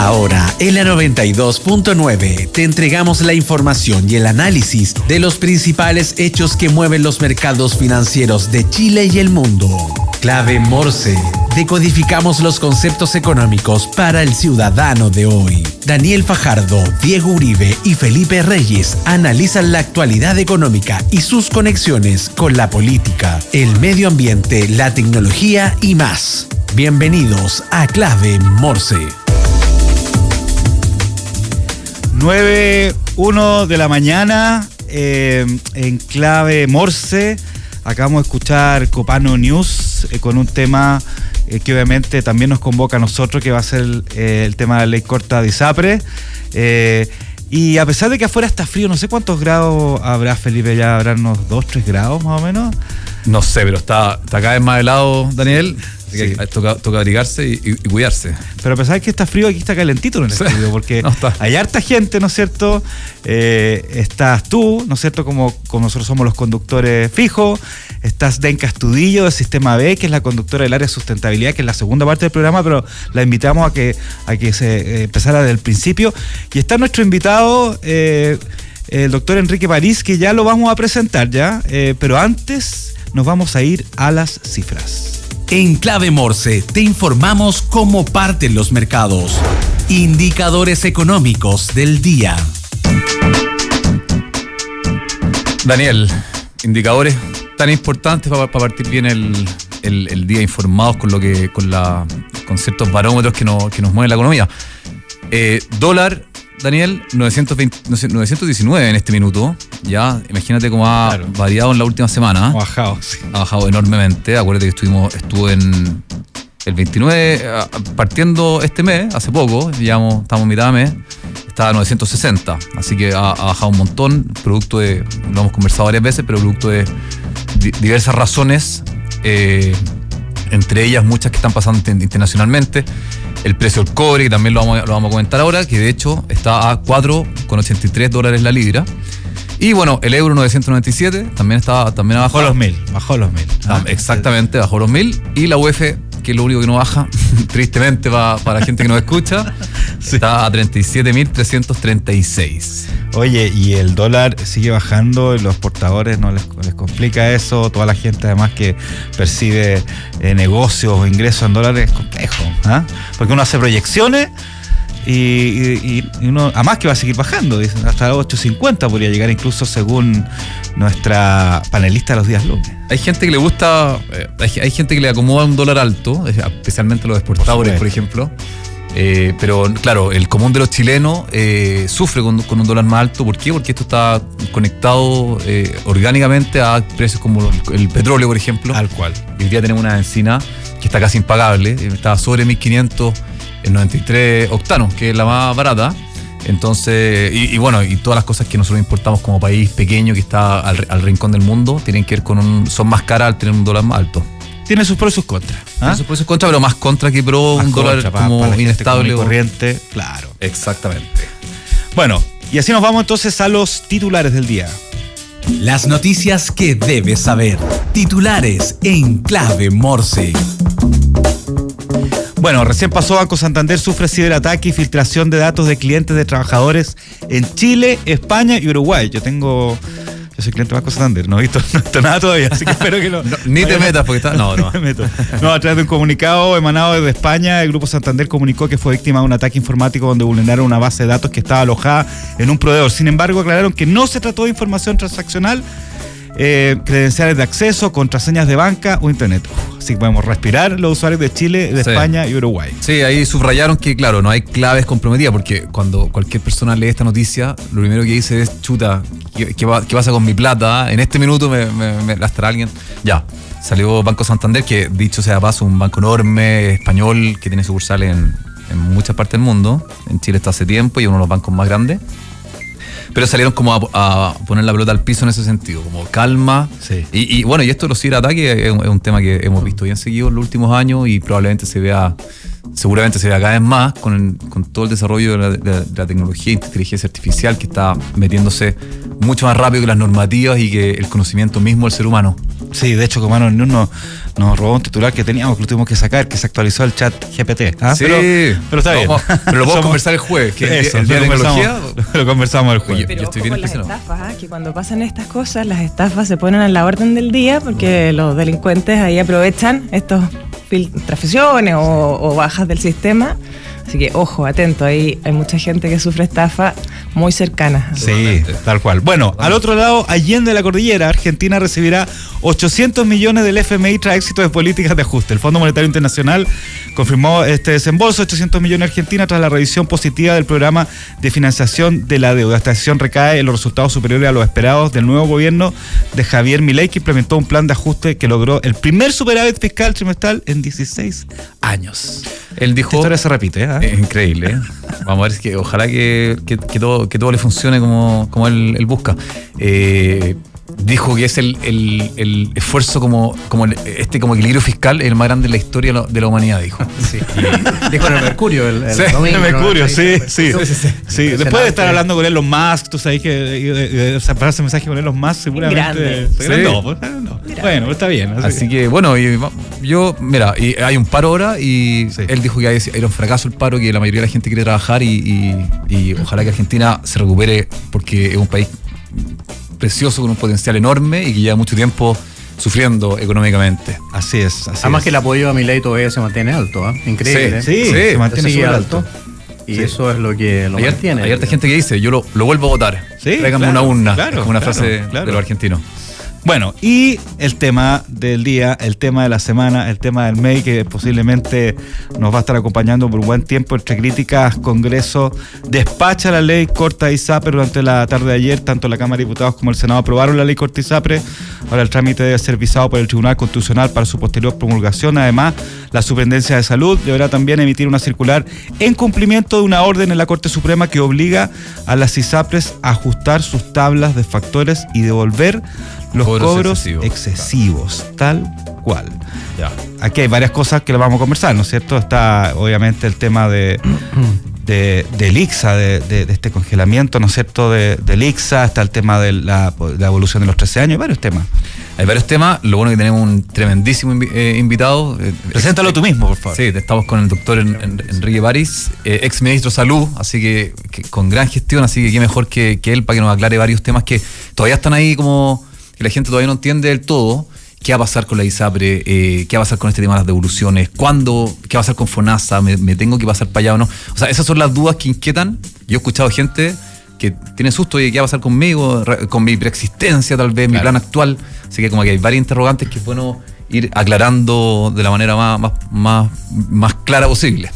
Ahora, en la 92.9, te entregamos la información y el análisis de los principales hechos que mueven los mercados financieros de Chile y el mundo. Clave Morse. Decodificamos los conceptos económicos para el ciudadano de hoy. Daniel Fajardo, Diego Uribe y Felipe Reyes analizan la actualidad económica y sus conexiones con la política, el medio ambiente, la tecnología y más. Bienvenidos a Clave Morse. 9:01 de la mañana en Clave Morse. Acabamos de escuchar Copano News con un tema que obviamente también nos convoca a nosotros, que va a ser el tema de la ley corta de ISAPRE. Y a pesar de que afuera está frío, no sé cuántos grados habrá, Felipe, ya habrá unos 2, 3 grados más o menos. No sé, pero está cada vez más helado, Daniel. Así que Sí. toca abrigarse y cuidarse. Pero a pesar de que está frío, aquí está calentito en el estudio, porque No está. hay harta gente, ¿no es cierto? Estás tú, ¿no es cierto? Como nosotros somos los conductores fijos. Estás Denka Estudillo de Sistema B, que es la conductora del área de sustentabilidad, que es la segunda parte del programa, pero la invitamos a que se empezara desde el principio. Y está nuestro invitado, el doctor Enrique París, que ya lo vamos a presentar ya, pero antes nos vamos a ir a las cifras. En Clave Morse te informamos cómo parten los mercados. Indicadores económicos del día. Daniel, indicadores tan importantes para partir bien el día informados con ciertos barómetros que nos mueven la economía. Dólar, Daniel, 919 en este minuto. Ya, imagínate cómo ha variado en la última semana. Ha bajado, sí. Ha bajado enormemente. Acuérdate que estuvo en el 29, partiendo este mes, hace poco, estamos en mitad de mes, estaba a 960. Así que ha bajado un montón, producto de, lo hemos conversado varias veces, pero producto de diversas razones, entre ellas muchas que están pasando internacionalmente. El precio del cobre, que también lo vamos a comentar ahora, que de hecho está a $4,83 la libra. Y bueno, el euro 997 también ha bajado. Bajó los 1.000. Exactamente, bajó los 1.000. Y la UF, que es lo único que no baja, tristemente para la gente que nos escucha, sí, está a 37.336. Oye, y el dólar sigue bajando, los portadores no les complica eso, toda la gente además que percibe negocios o ingresos en dólares es complejo, ¿ah? Porque uno hace proyecciones y uno, además que va a seguir bajando, dicen, hasta 8.50 podría llegar incluso según nuestra panelista de los días lunes. Hay gente que le gusta, hay gente que le acomoda un dólar alto, especialmente los exportadores, por ejemplo. Pero claro, el común de los chilenos sufre con un dólar más alto. ¿Por qué? Porque esto está conectado orgánicamente a precios como el petróleo, por ejemplo. Al cual. Hoy día tenemos una bencina que está casi impagable, está sobre 1.500 en 93 octanos, que es la más barata. Entonces, y bueno, y todas las cosas que nosotros importamos como país pequeño que está al rincón del mundo tienen que ver son más caras al tener un dólar más alto. Tiene sus pros y sus contras. Tiene sus pros y sus contras, pero más contra que pro, más un dólar como para inestable. Corriente, claro. Exactamente. Bueno, y así nos vamos entonces a los titulares del día. Las noticias que debes saber. Titulares en Clave Morse. Bueno, recién pasó, Banco Santander sufre ciberataque y filtración de datos de clientes de trabajadores en Chile, España y Uruguay. Yo soy cliente de Banco Santander, no he visto nada todavía, así que espero que no. Ni te metas porque está. No. Me meto. No, a través de un comunicado emanado desde España, el Grupo Santander comunicó que fue víctima de un ataque informático donde vulneraron una base de datos que estaba alojada en un proveedor. Sin embargo, aclararon que no se trató de información transaccional, credenciales de acceso, contraseñas de banca o internet. Así que podemos respirar los usuarios de Chile, de España y Uruguay. Sí, ahí subrayaron que, claro, no hay claves comprometidas, porque cuando cualquier persona lee esta noticia, lo primero que dice es, chuta, ¿qué pasa con mi plata? En este minuto me lastará alguien. Ya, salió Banco Santander, que dicho sea de paso, un banco enorme, español, que tiene sucursales en muchas partes del mundo. En Chile está hace tiempo y es uno de los bancos más grandes. Pero salieron como a poner la pelota al piso en ese sentido, como calma. Sí. Y bueno, y esto de los ciberataques es un tema que hemos visto bien seguido en los últimos años y probablemente seguramente se vea cada vez más con todo el desarrollo de la tecnología e inteligencia artificial, que está metiéndose mucho más rápido que las normativas y que el conocimiento mismo del ser humano. Sí, de hecho, Comano News nos robó un titular que teníamos, que lo tuvimos que sacar, que se actualizó el chat GPT. Sí, pero está bien. Pero lo podemos conversar el jueves, que Eso, el día de tecnología. lo conversamos el jueves. Pero yo estoy ojo bien con las impresionado. estafas, que cuando pasan estas cosas, las estafas se ponen a la orden del día porque los delincuentes ahí aprovechan estos filtraciones o bajas del sistema. Así que, ojo, atento, ahí hay mucha gente que sufre estafa muy cercana. Sí, tal cual. Bueno, al otro lado, allende la cordillera, Argentina recibirá 800 millones del FMI tras éxito de políticas de ajuste. El Fondo Monetario Internacional confirmó este desembolso de 800 millones de Argentina tras la revisión positiva del programa de financiación de la deuda. Esta decisión recae en los resultados superiores a los esperados del nuevo gobierno de Javier Milei, que implementó un plan de ajuste que logró el primer superávit fiscal trimestral en 16 años. Él dijo. Esta historia se repite, ¿eh? Increíble, ¿eh? Vamos a ver, que ojalá que todo le funcione como él busca. Dijo que es el esfuerzo como equilibrio fiscal el más grande en la historia de la humanidad, dijo. Sí. Dijo en el Mercurio el Sí, domingo. El Mercurio, ¿no? sí. Después de estar hablando con Elon Musk, tú sabes que para ese mensaje con Elon Musk seguramente Grande. se agrandó, no. Bueno, está bien. Así que bueno, y hay un paro ahora y Sí. él dijo que era un fracaso el paro, que la mayoría de la gente quiere trabajar y ojalá que Argentina se recupere porque es un país precioso con un potencial enorme y que lleva mucho tiempo sufriendo económicamente. Así es. Además que el apoyo a Milei todavía se mantiene alto, ¿eh? Increíble. Sí, Sí, se mantiene Sigue súper alto. alto. Y eso es lo que lo mantiene. Hay harta gente que dice, yo lo vuelvo a votar. Sí, Tráiganme claro, una urna. claro, es como una claro, frase claro. de los argentinos. Bueno, y el tema del día, el tema de la semana, el tema del MEI, que posiblemente nos va a estar acompañando por un buen tiempo. Entre críticas, Congreso despacha la ley corta ISAPRE. Durante la tarde de ayer, tanto la Cámara de Diputados como el Senado aprobaron la ley corta ISAPRE. Ahora el trámite debe ser visado por el Tribunal Constitucional para su posterior promulgación. Además, la Superintendencia de Salud deberá también emitir una circular en cumplimiento de una orden en la Corte Suprema que obliga a las ISAPRES a ajustar sus tablas de factores y devolver los cobros excesivos, tal cual. Ya. Aquí hay varias cosas que le vamos a conversar, ¿no es cierto? Está obviamente el tema del ICSA, de este congelamiento, ¿no es cierto? Del ICSA, está el tema de la evolución de los 13 años, hay varios temas. Hay varios temas, lo bueno es que tenemos un tremendísimo invitado. Preséntalo tú mismo, por favor. Sí, estamos con el doctor Enrique París, ex ministro de Salud, así que con gran gestión, así que qué mejor que él para que nos aclare varios temas que todavía están ahí como que la gente todavía no entiende del todo. ¿Qué va a pasar con la ISAPRE? ¿Qué va a pasar con este tema de las devoluciones? ¿Cuándo? ¿Qué va a pasar con FONASA? ¿Me tengo que pasar para allá o no? O sea, esas son las dudas que inquietan. Yo he escuchado gente que tiene susto de qué va a pasar conmigo, con mi preexistencia tal vez, mi plan actual. Así que como que hay varias interrogantes que es bueno ir aclarando de la manera más clara posible.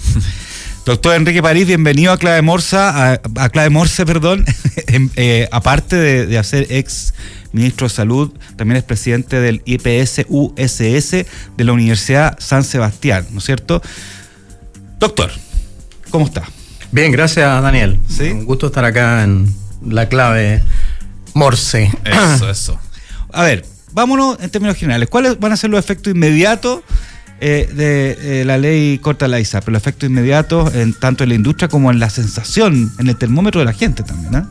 Doctor Enrique París, bienvenido a Clave Morse, perdón. Aparte de ser ex ministro de Salud, también es presidente del IPS-USS de la Universidad San Sebastián, ¿no es cierto? Doctor, ¿cómo está? Bien, gracias, Daniel. ¿Sí? Un gusto estar acá en la clave Morse. Eso. A ver, vámonos en términos generales. ¿Cuáles van a ser los efectos inmediatos de la ley corta la ISAPRE? Los efectos inmediatos tanto en la industria como en la sensación, en el termómetro de la gente también, ¿eh?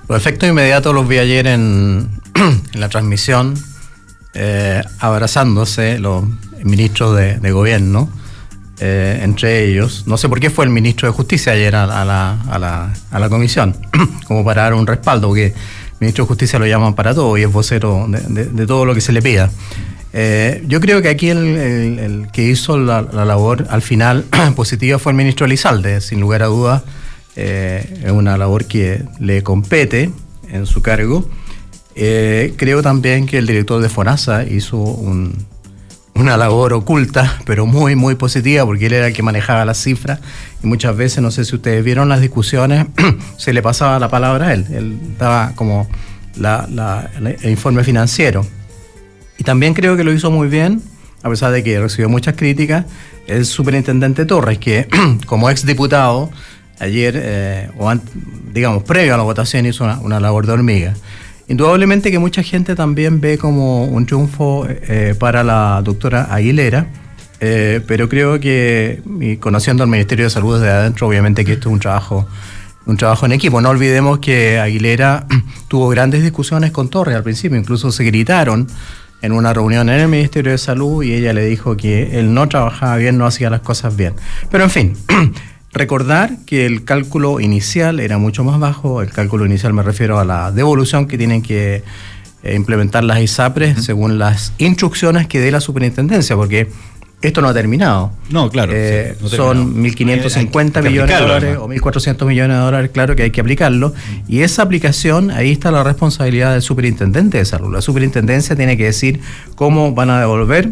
Los efectos inmediatos los vi ayer en la transmisión, abrazándose los ministros de gobierno, entre ellos. No sé por qué fue el ministro de Justicia ayer a la comisión, como para dar un respaldo, porque el ministro de Justicia lo llaman para todo y es vocero de todo lo que se le pida. Yo creo que aquí el que hizo la labor al final positiva fue el ministro Elizalde, sin lugar a dudas. Es una labor que le compete en su cargo. Creo también que el director de FONASA hizo una labor oculta, pero muy, muy positiva, porque él era el que manejaba las cifras y muchas veces, no sé si ustedes vieron las discusiones, se le pasaba la palabra a él. Él daba como el informe financiero. Y también creo que lo hizo muy bien, a pesar de que recibió muchas críticas, el superintendente Torres, que como exdiputado ayer, digamos, previo a la votación, hizo una labor de hormiga. Indudablemente que mucha gente también ve como un triunfo para la doctora Aguilera, pero creo que, y conociendo al Ministerio de Salud desde adentro, obviamente que esto es un trabajo en equipo. No olvidemos que Aguilera tuvo grandes discusiones con Torres al principio, incluso se gritaron en una reunión en el Ministerio de Salud y ella le dijo que él no trabajaba bien, no hacía las cosas bien. Pero en fin, recordar que el cálculo inicial era mucho más bajo. El cálculo inicial me refiero a la devolución que tienen que implementar las ISAPRES según las instrucciones que dé la superintendencia, porque esto no ha terminado. No, claro. Sí, no son 1.550 millones de dólares o 1.400 millones de dólares, claro que hay que aplicarlo. Y esa aplicación, ahí está la responsabilidad del superintendente de salud. La superintendencia tiene que decir cómo van a devolver,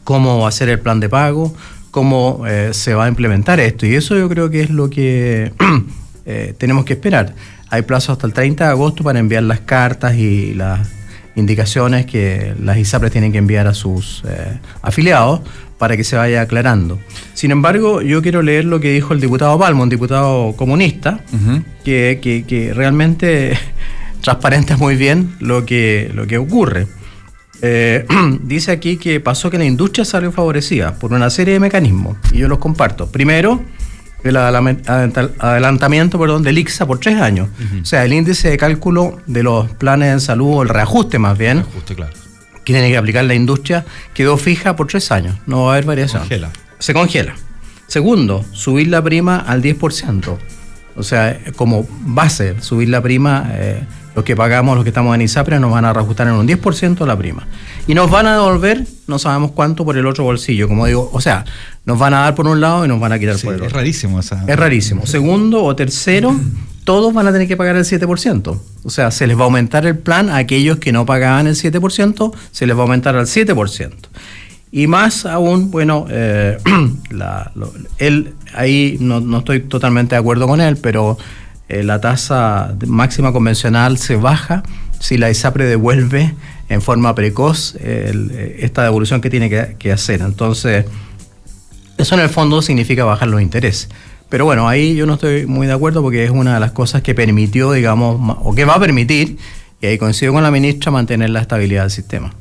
cómo va a ser el plan de pago, cómo se va a implementar esto. Y eso yo creo que es lo que tenemos que esperar. Hay plazo hasta el 30 de agosto para enviar las cartas y las indicaciones que las ISAPRES tienen que enviar a sus afiliados para que se vaya aclarando. Sin embargo, yo quiero leer lo que dijo el diputado Palma, un diputado comunista, que realmente transparenta muy bien lo que ocurre. Dice aquí que pasó que la industria salió favorecida por una serie de mecanismos, y yo los comparto. Primero, el adelantamiento del ICSA por 3 años. O sea, el índice de cálculo de los planes de salud, o el reajuste más bien, Claro. que tiene que aplicar la industria, quedó fija por 3 años. No va a haber variación. Se congela. Segundo, subir la prima al 10%. O sea, como base, subir la prima, los que pagamos, los que estamos en ISAPRES, nos van a reajustar en un 10% la prima. Y nos van a devolver, no sabemos cuánto, por el otro bolsillo. Como digo, o sea, nos van a dar por un lado y nos van a quitar por el otro. Es rarísimo esa. Es rarísimo. Segundo o tercero, todos van a tener que pagar el 7%. O sea, se les va a aumentar el plan a aquellos que no pagaban el 7%, se les va a aumentar al 7%. Y más aún, bueno, él ahí no estoy totalmente de acuerdo con él, pero la tasa máxima convencional se baja si la ISAPRE devuelve en forma precoz esta devolución que tiene que hacer. Entonces, eso en el fondo significa bajar los intereses. Pero bueno, ahí yo no estoy muy de acuerdo porque es una de las cosas que permitió, digamos, o que va a permitir, y ahí coincido con la ministra, mantener la estabilidad del sistema.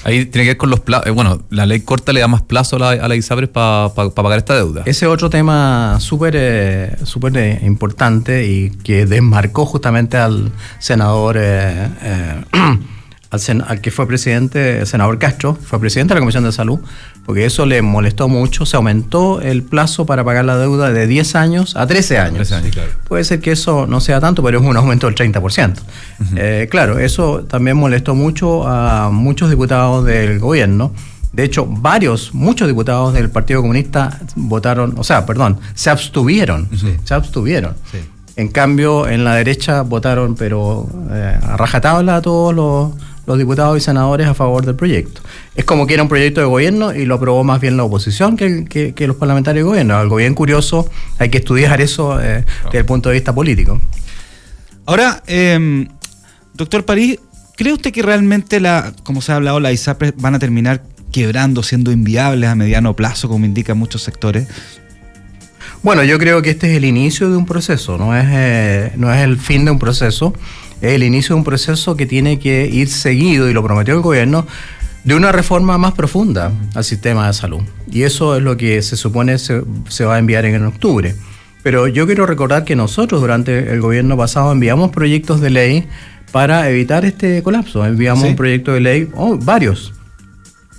Ahí tiene que ver con los plazos. Bueno, la ley corta le da más plazo a la ISAPRES para pagar esta deuda. Ese es otro tema súper importante y que desmarcó justamente al senador, al que fue presidente, el senador Castro, fue presidente de la Comisión de Salud, porque eso le molestó mucho. Se aumentó el plazo para pagar la deuda de 10 años a 13 años. 13 años, claro. Puede ser que eso no sea tanto, pero es un aumento del 30%. Claro, eso también molestó mucho a muchos diputados del gobierno. De hecho, muchos diputados del Partido Comunista se abstuvieron. Sí. Se abstuvieron. Sí. En cambio, en la derecha votaron, pero a rajatabla a todos los diputados y senadores a favor del proyecto. Es como que era un proyecto de gobierno y lo aprobó más bien la oposición que los parlamentarios de gobierno. Algo bien curioso, hay que estudiar eso desde el punto de vista político. Ahora, doctor París, ¿cree usted que realmente, como se ha hablado, las ISAPRES van a terminar quebrando, siendo inviables a mediano plazo, como indican muchos sectores? Bueno, yo creo que este es el inicio de un proceso, no es el fin de un proceso, es el inicio de un proceso que tiene que ir seguido, y lo prometió el gobierno, de una reforma más profunda al sistema de salud. Y eso es lo que se supone se va a enviar en octubre. Pero yo quiero recordar que nosotros durante el gobierno pasado enviamos proyectos de ley para evitar este colapso. Enviamos un proyecto de ley, varios.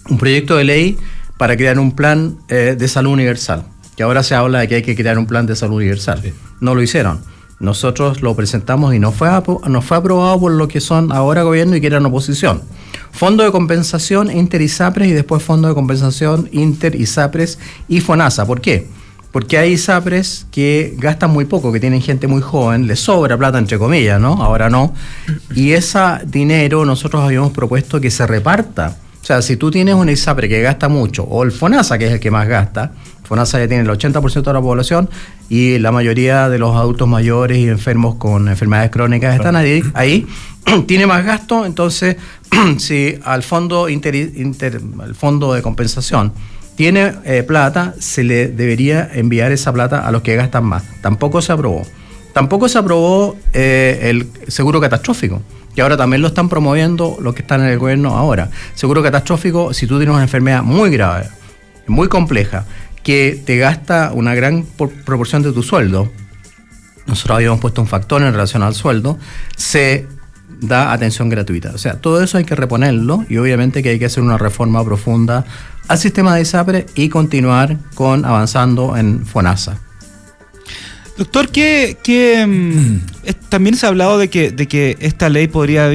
Un proyecto de ley para crear un plan de salud universal. Que ahora se habla de que hay que crear un plan de salud universal. Sí. No lo hicieron. Nosotros lo presentamos y no fue aprobado por lo que son ahora gobierno y que eran oposición. Fondo de compensación inter-ISAPRES y después fondo de compensación inter-ISAPRES y FONASA. ¿Por qué? Porque hay ISAPRES que gastan muy poco, que tienen gente muy joven, les sobra plata entre comillas, ¿no? Ahora no. Y ese dinero nosotros habíamos propuesto que se reparta. O sea, si tú tienes una ISAPRE que gasta mucho, o el FONASA, que es el que más gasta, FONASA ya tiene el 80% de la población y la mayoría de los adultos mayores y enfermos con enfermedades crónicas están ahí tiene más gasto. Entonces, si al fondo el fondo de compensación tiene plata, se le debería enviar esa plata a los que gastan más. Tampoco se aprobó. Tampoco se aprobó el seguro catastrófico, que ahora también lo están promoviendo los que están en el gobierno ahora. Seguro catastrófico, si tú tienes una enfermedad muy grave, muy compleja, que te gasta una gran proporción de tu sueldo, nosotros habíamos puesto un factor en relación al sueldo, se da atención gratuita. O sea, todo eso hay que reponerlo y obviamente que hay que hacer una reforma profunda al sistema de ISAPRE y continuar avanzando en FONASA. Doctor, también se ha hablado de que esta ley podría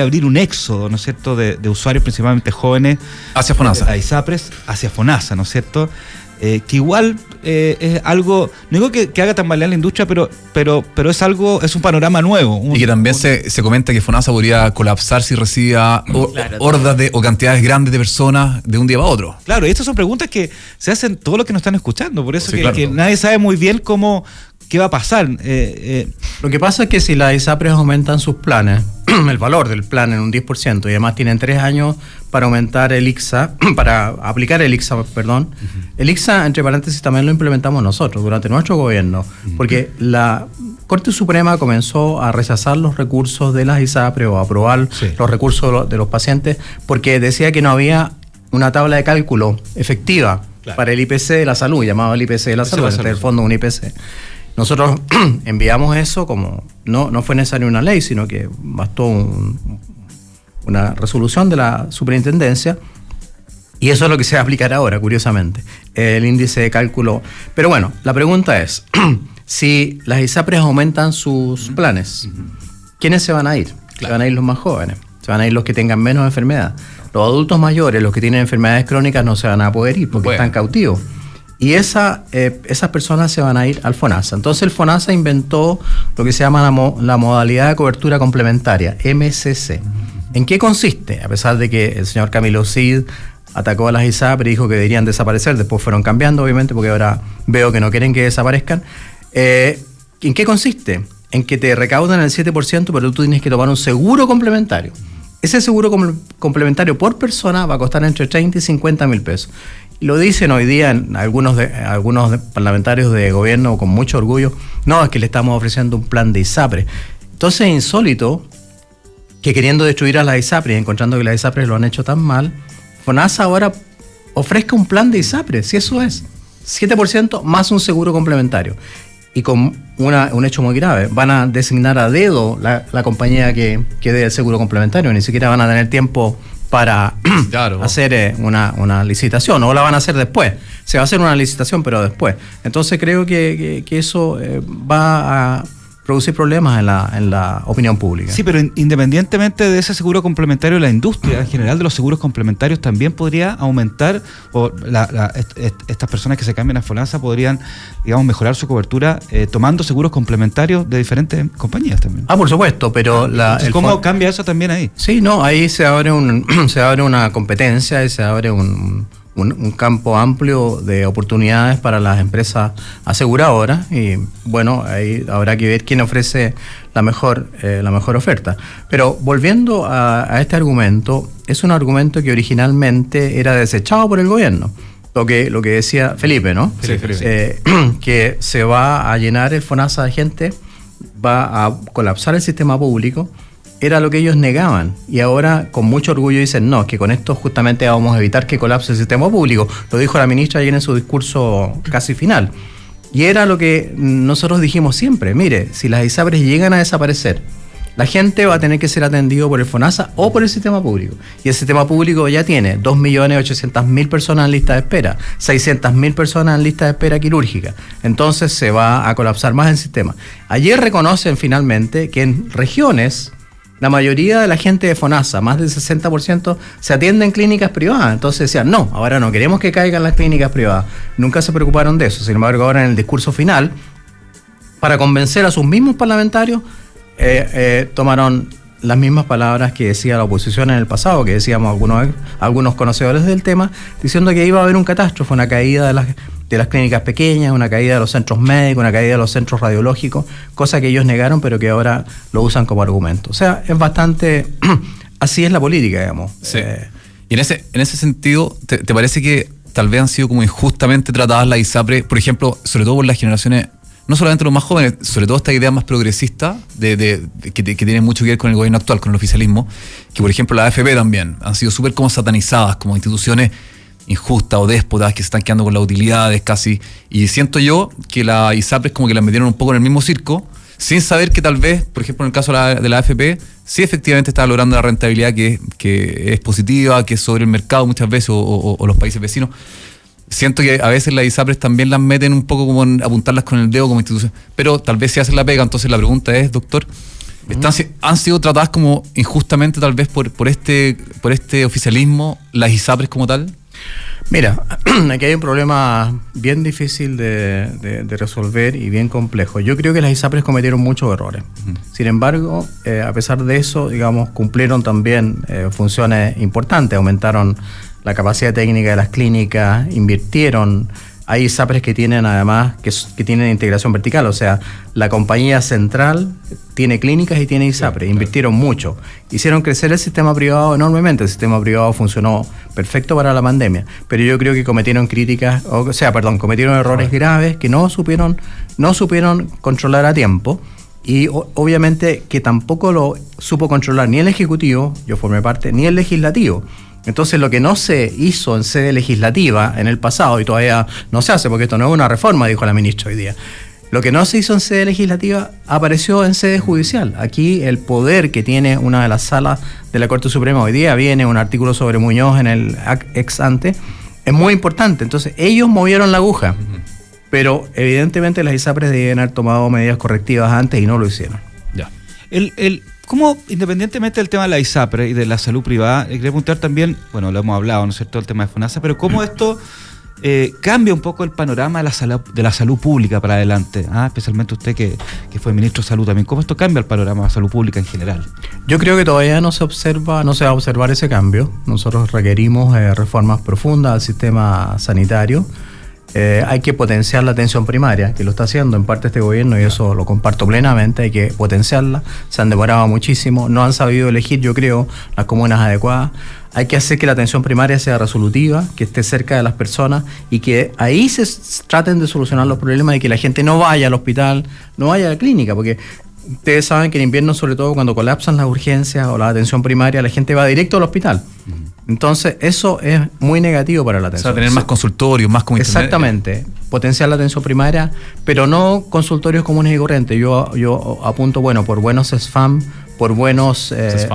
abrir un éxodo, ¿no es cierto?, de usuarios principalmente jóvenes hacia FONASA. A ISAPRES hacia FONASA, ¿no es cierto? Que igual es algo, no digo que haga tambalear la industria, pero es un panorama nuevo. Y que también se comenta que FONASA podría colapsar si recibía hordas o cantidades grandes de personas de un día para otro. Claro, y estas son preguntas que se hacen todos los que nos están escuchando, por eso Sí, claro. que nadie sabe muy bien qué va a pasar. Lo que pasa es que si las ISAPRES aumentan sus planes, el valor del plan en un 10%, y además tienen 3 años para aumentar el ICSA, para aplicar el ICSA, perdón. El ICSA, entre paréntesis, también lo implementamos nosotros durante nuestro gobierno, porque la Corte Suprema comenzó a rechazar los recursos de las ISAPRES o a aprobar los recursos de los pacientes, porque decía que no había una tabla de cálculo efectiva para el IPC de la salud, llamado el IPC de la salud, en el fondo un IPC. Nosotros enviamos eso como, no fue necesaria una ley, sino que bastó una resolución de la superintendencia, y eso es lo que se va a aplicar ahora, curiosamente, el índice de cálculo. Pero bueno, la pregunta es, si las ISAPRES aumentan sus planes, ¿quiénes se van a ir? Se van a ir los más jóvenes, se van a ir los que tengan menos enfermedad. Los adultos mayores, los que tienen enfermedades crónicas, no se van a poder ir porque están cautivos. Y esas personas se van a ir al FONASA. Entonces el FONASA inventó lo que se llama la modalidad de cobertura complementaria, MCC. ¿En qué consiste? A pesar de que el señor Camilo Cid atacó a las ISAPRES y dijo que deberían desaparecer, después fueron cambiando, obviamente, porque ahora veo que no quieren que desaparezcan. ¿En qué consiste? En que te recaudan el 7%, pero tú tienes que tomar un seguro complementario. Ese seguro complementario por persona va a costar entre 30 y 50 mil pesos. Lo dicen hoy día en algunos parlamentarios de gobierno con mucho orgullo, no, es que le estamos ofreciendo un plan de ISAPRE. Entonces es insólito que queriendo destruir a las ISAPRE y encontrando que las ISAPRE lo han hecho tan mal, FONASA ahora ofrezca un plan de ISAPRE, si eso es, 7% más un seguro complementario. Y con un hecho muy grave, van a designar a dedo la compañía que dé el seguro complementario, ni siquiera van a tener tiempo para hacer una licitación, o la van a hacer después. Se va a hacer una licitación, pero después. Entonces creo que eso va a producir problemas en la opinión pública. Sí, pero independientemente de ese seguro complementario, la industria en general de los seguros complementarios también podría aumentar, o estas personas que se cambian a FONASA podrían, digamos, mejorar su cobertura tomando seguros complementarios de diferentes compañías también. Por supuesto, pero ¿cómo cambia eso también ahí? Sí, no, ahí se abre una competencia y se abre un campo amplio de oportunidades para las empresas aseguradoras, y bueno, ahí habrá que ver quién ofrece la mejor oferta. Pero volviendo a este argumento, es un argumento que originalmente era desechado por el gobierno. Lo que decía Felipe, ¿no? Sí. Que se va a llenar el FONASA de gente, va a colapsar el sistema público. Era lo que ellos negaban, y ahora con mucho orgullo dicen no, que con esto justamente vamos a evitar que colapse el sistema público. Lo dijo la ministra ayer en su discurso casi final. Y era lo que nosotros dijimos siempre: mire, si las ISAPRES llegan a desaparecer, la gente va a tener que ser atendido por el FONASA o por el sistema público. Y el sistema público ya tiene 2.800.000 personas en lista de espera, 600.000 personas en lista de espera quirúrgica. Entonces se va a colapsar más el sistema. Ayer reconocen finalmente que en regiones la mayoría de la gente de FONASA, más del 60%, se atiende en clínicas privadas. Entonces decían, no, ahora no queremos que caigan las clínicas privadas. Nunca se preocuparon de eso. Sin embargo, ahora en el discurso final, para convencer a sus mismos parlamentarios, tomaron las mismas palabras que decía la oposición en el pasado, que decíamos algunos conocedores del tema, diciendo que iba a haber un catástrofe, una caída de las clínicas pequeñas, una caída de los centros médicos, una caída de los centros radiológicos, cosa que ellos negaron, pero que ahora lo usan como argumento. O sea, es bastante... así es la política, digamos. Sí. Y en ese sentido, ¿te parece que tal vez han sido como injustamente tratadas las ISAPRES, por ejemplo, sobre todo por las generaciones, no solamente los más jóvenes, sobre todo esta idea más progresista que tiene mucho que ver con el gobierno actual, con el oficialismo, que por ejemplo la AFP también han sido súper como satanizadas, como instituciones injustas o déspotas que se están quedando con las utilidades casi, y siento yo que las ISAPRES como que las metieron un poco en el mismo circo, sin saber que tal vez, por ejemplo, en el caso de la AFP, sí efectivamente está logrando la rentabilidad que es positiva, que es sobre el mercado muchas veces o los países vecinos. Siento que a veces las ISAPRES también las meten un poco como en apuntarlas con el dedo como institución, pero tal vez sí hacen la pega. Entonces la pregunta es, doctor, ¿han sido tratadas como injustamente tal vez por este oficialismo las ISAPRES como tal? Mira, aquí hay un problema bien difícil de resolver y bien complejo. Yo creo que las ISAPRES cometieron muchos errores. Sin embargo, a pesar de eso, digamos, cumplieron también funciones importantes, aumentaron la capacidad técnica de las clínicas, invirtieron. Hay ISAPRES que tienen además, que tienen integración vertical, o sea, la compañía central tiene clínicas y tiene ISAPRES, invirtieron mucho. Hicieron crecer el sistema privado enormemente, el sistema privado funcionó perfecto para la pandemia, pero yo creo que cometieron errores graves que no supieron controlar a tiempo. Y obviamente que tampoco lo supo controlar ni el Ejecutivo, yo formé parte, ni el Legislativo. Entonces lo que no se hizo en sede legislativa en el pasado, y todavía no se hace porque esto no es una reforma, dijo la ministra hoy día, lo que no se hizo en sede legislativa apareció en sede judicial. Aquí el poder que tiene una de las salas de la Corte Suprema hoy día, viene un artículo sobre Muñoz en el ex ante, es muy importante. Entonces ellos movieron la aguja, pero evidentemente las ISAPRES debían haber tomado medidas correctivas antes y no lo hicieron. Ya. ¿Cómo, independientemente del tema de la ISAPRE y de la salud privada, quería preguntar también, bueno, lo hemos hablado, ¿no es cierto?, el tema de FONASA, pero cómo esto cambia un poco el panorama de la salud pública para adelante, especialmente usted que fue ministro de Salud también, ¿cómo esto cambia el panorama de la salud pública en general? Yo creo que todavía no se va a observar ese cambio. Nosotros requerimos reformas profundas al sistema sanitario. Hay que potenciar la atención primaria, que lo está haciendo en parte este gobierno y eso lo comparto plenamente, hay que potenciarla. Se han demorado muchísimo, no han sabido elegir, yo creo, las comunas adecuadas. Hay que hacer que la atención primaria sea resolutiva, que esté cerca de las personas y que ahí se traten de solucionar los problemas y que la gente no vaya al hospital, no vaya a la clínica, porque ustedes saben que en invierno, sobre todo cuando colapsan las urgencias o la atención primaria, la gente va directo al hospital. Entonces, eso es muy negativo para la atención. O sea, tener más consultorios, más como exactamente, potenciar la atención primaria, pero no consultorios comunes y corrientes. Yo apunto, por buenos SFAM, por buenos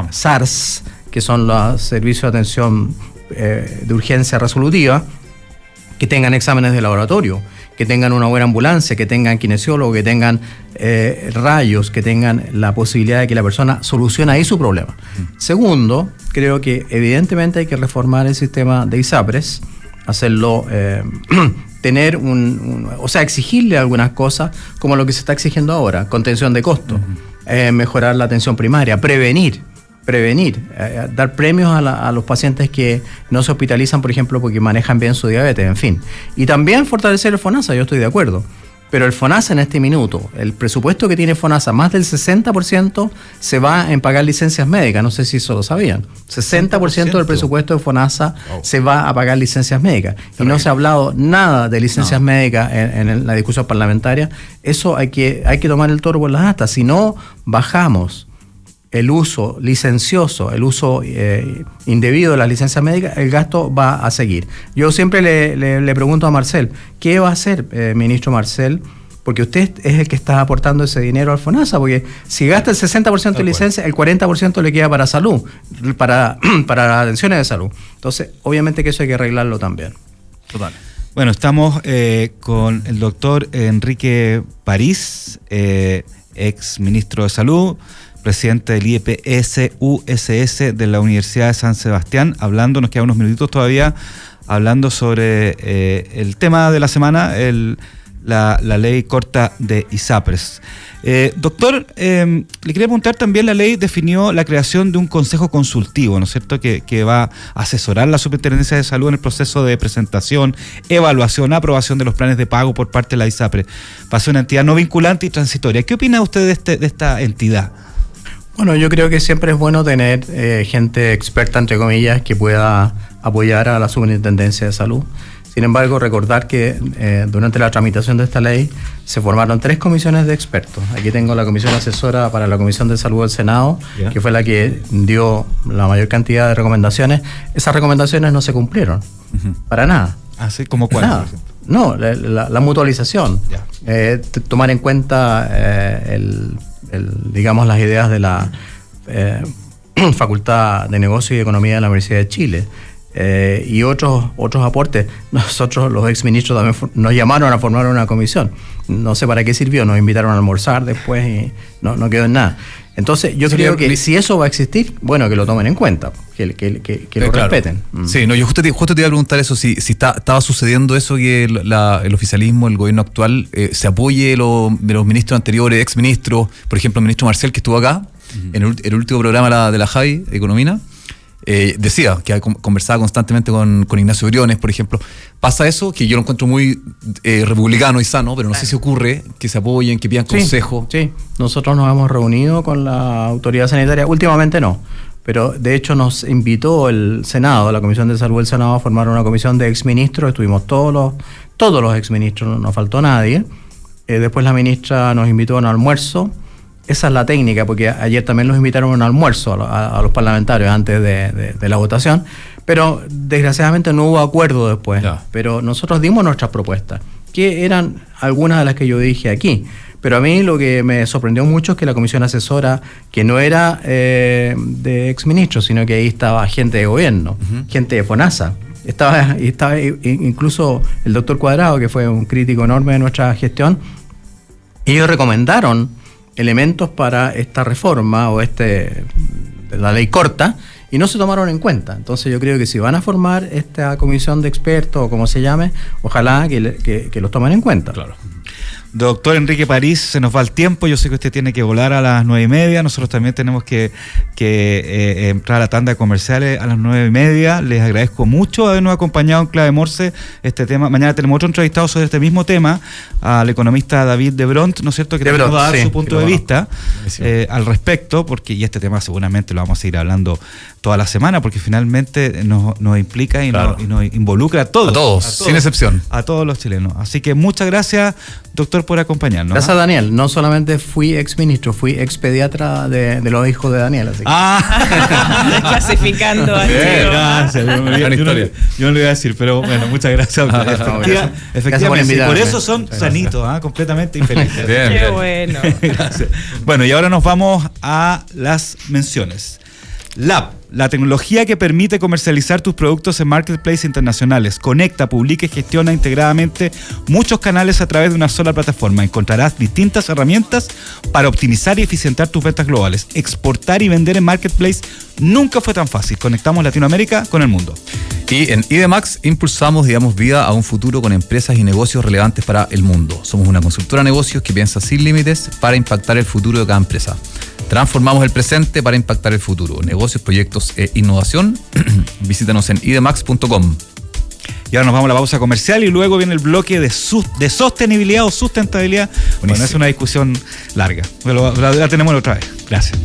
SARS, que son los servicios de atención de urgencia resolutiva, que tengan exámenes de laboratorio, que tengan una buena ambulancia, que tengan kinesiólogo, que tengan rayos, que tengan la posibilidad de que la persona solucione ahí su problema. Segundo, creo que evidentemente hay que reformar el sistema de ISAPRES, hacerlo, tener exigirle algunas cosas como lo que se está exigiendo ahora, contención de costos, mejorar la atención primaria, prevenir, dar premios a los pacientes que no se hospitalizan, por ejemplo, porque manejan bien su diabetes, en fin. Y también fortalecer el FONASA, yo estoy de acuerdo. Pero el FONASA en este minuto, el presupuesto que tiene FONASA, más del 60% se va en pagar licencias médicas. No sé si eso lo sabían. 60% del presupuesto de FONASA se va a pagar licencias médicas. Y no se ha hablado nada de licencias médicas en la discusión parlamentaria. Eso hay que tomar el toro por las astas. Si no bajamos el uso licencioso, el uso indebido de las licencias médicas, el gasto va a seguir. Yo siempre le pregunto a Marcel, ¿qué va a hacer, ministro Marcel? Porque usted es el que está aportando ese dinero al FONASA, porque si gasta el 60% de licencia, el 40% le queda para salud, para atenciones de salud. Entonces, obviamente que eso hay que arreglarlo también. Total. Bueno, estamos con el doctor Enrique París, ex ministro de Salud, presidente del IEPS-USS de la Universidad de San Sebastián, nos quedan unos minutitos todavía, hablando sobre el tema de la semana, la ley corta de ISAPRES. Doctor, le quería preguntar también, la ley definió la creación de un consejo consultivo, ¿no es cierto?, que va a asesorar la Superintendencia de Salud en el proceso de presentación, evaluación, aprobación de los planes de pago por parte de la ISAPRES. Va a ser una entidad no vinculante y transitoria. ¿Qué opina usted de esta entidad? Bueno, yo creo que siempre es bueno tener gente experta, entre comillas, que pueda apoyar a la Superintendencia de Salud. Sin embargo, recordar que durante la tramitación de esta ley se formaron 3 comisiones de expertos. Aquí tengo la comisión asesora para la Comisión de Salud del Senado, que fue la que dio la mayor cantidad de recomendaciones. Esas recomendaciones no se cumplieron, para nada. ¿Así como cuáles? No, la mutualización. Tomar en cuenta digamos, las ideas de la Facultad de Negocios y Economía de la Universidad de Chile. Y otros aportes. Nosotros, los exministros, también nos llamaron a formar una comisión. No sé para qué sirvió, nos invitaron a almorzar después y no quedó en nada. Entonces, yo creo que si eso va a existir, bueno, que lo tomen en cuenta, que lo respeten. Sí, no, yo justo te iba a preguntar eso, si estaba sucediendo eso, que el oficialismo, el gobierno actual, se apoye de los ministros anteriores, exministros, por ejemplo, el ministro Marcel, que estuvo acá, en el último programa de la Javi, Economina, decía que conversaba constantemente con Ignacio Briones, por ejemplo. Pasa eso, que yo lo encuentro muy republicano y sano, pero no sé si ocurre que se apoyen, que pidan consejo. Sí, nosotros nos hemos reunido con la autoridad sanitaria, últimamente no, pero de hecho nos invitó el Senado, la Comisión de Salud del Senado, a formar una comisión de exministros. Estuvimos todos los exministros, no faltó nadie. Después la ministra nos invitó a un almuerzo. Esa es la técnica, porque ayer también los invitaron a un almuerzo a los parlamentarios antes de la votación, pero desgraciadamente no hubo acuerdo después. Ya. Pero nosotros dimos nuestras propuestas, que eran algunas de las que yo dije aquí. Pero a mí lo que me sorprendió mucho es que la comisión asesora, que no era de exministros, sino que ahí estaba gente de gobierno, gente de FONASA. Estaba incluso el doctor Cuadrado, que fue un crítico enorme de nuestra gestión. Ellos recomendaron elementos para esta reforma o la ley corta, y no se tomaron en cuenta. Entonces yo creo que si van a formar esta comisión de expertos o como se llame, ojalá que los tomen en cuenta. Claro. Doctor Enrique París, se nos va el tiempo. Yo sé que usted tiene que volar a las 9:30. Nosotros también tenemos que entrar a la tanda de comerciales a las 9:30. Les agradezco mucho habernos acompañado en Clave Morse este tema. Mañana tenemos otro entrevistado sobre este mismo tema, al economista David de Bront, ¿no es cierto? Que nos va a dar su punto de vista al respecto, y este tema seguramente lo vamos a seguir hablando toda la semana, porque finalmente nos implica y nos involucra a todos, sin excepción. A todos los chilenos. Así que muchas gracias, doctor, por acompañarnos. Gracias, Daniel. No solamente fui exministro, fui expediatra de los hijos de Daniel. Así que. Desclasificando a gracias. Yo no lo iba a decir, pero bueno, muchas gracias. Efectivamente, por eso son sanitos, completamente infelices. Qué bueno. Gracias. Bueno, y ahora nos vamos a las menciones. LAB, la tecnología que permite comercializar tus productos en marketplaces internacionales. Conecta, publica y gestiona integradamente muchos canales a través de una sola plataforma. Encontrarás distintas herramientas para optimizar y eficientar tus ventas globales. Exportar y vender en marketplace nunca fue tan fácil. Conectamos Latinoamérica con el mundo. Y en IDEMAX impulsamos, vida a un futuro con empresas y negocios relevantes para el mundo. Somos una consultora de negocios que piensa sin límites para impactar el futuro de cada empresa. Transformamos el presente para impactar el futuro. Negocios, proyectos e innovación. Visítanos en idemax.com. Y ahora nos vamos a la pausa comercial y luego viene el bloque de sostenibilidad o sustentabilidad. Buenísimo. Bueno, es una discusión larga. La tenemos otra vez. Gracias.